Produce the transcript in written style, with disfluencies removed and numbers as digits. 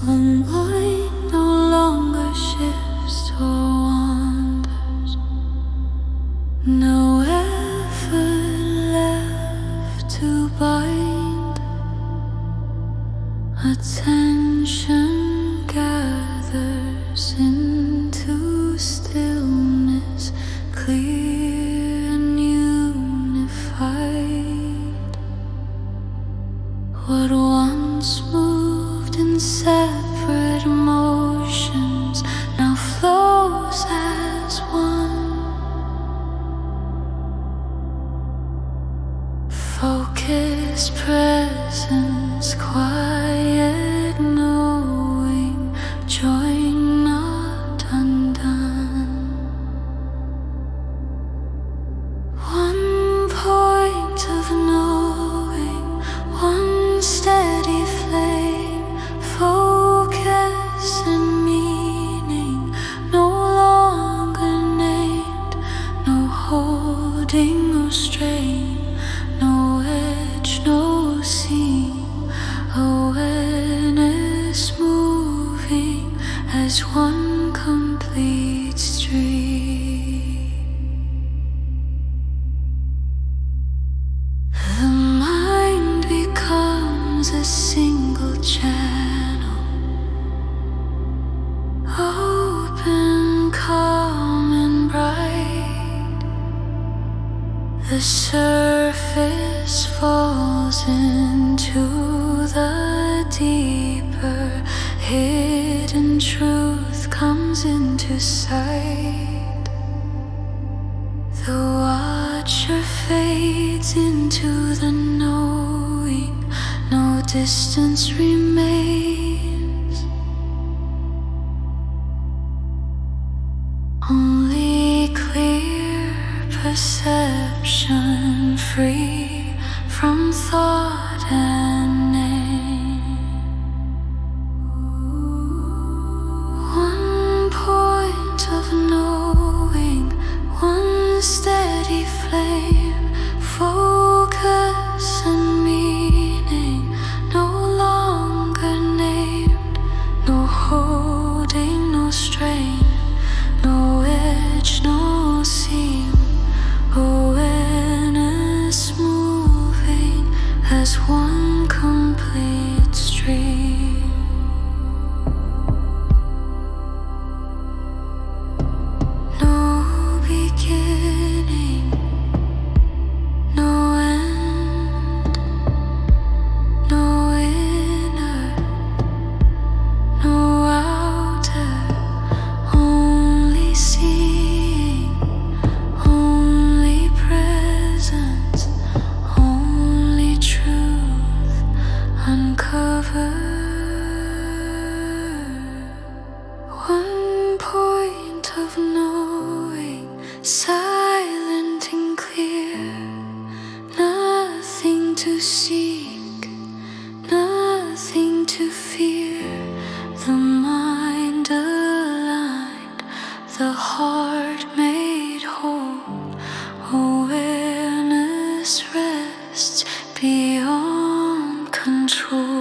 When light no longer shifts or wanders, no effort left to bind, attention gathers into stillness, clear and unified. What once moved in separate emotions now flows as one. Focused presence, quiet knowing, joy not undone. One point of knowing, one steady flame, focus and meaning, no longer named, no holding, no strain, no edge, no seam, awareness moving as one complete stream. The mind becomes a single channel, open, calm and bright. The surface falls into the deeper, hidden truth comes into sight. The watcher fades into the knowing, no distance remains, only clear perception, free from thought and name. One point of knowing, one steady flame, focus and meaning, no longer named, no holding, no strain, no edge, no seam, awareness moving as one complete stream. No beginning, no end, no inner, no outer, only seeing, only presence, only truth uncovered. One point of knowing, silent and clear, nothing to seek, nothing to fear. The mind aligned, the heart made whole, awareness rests beyond control.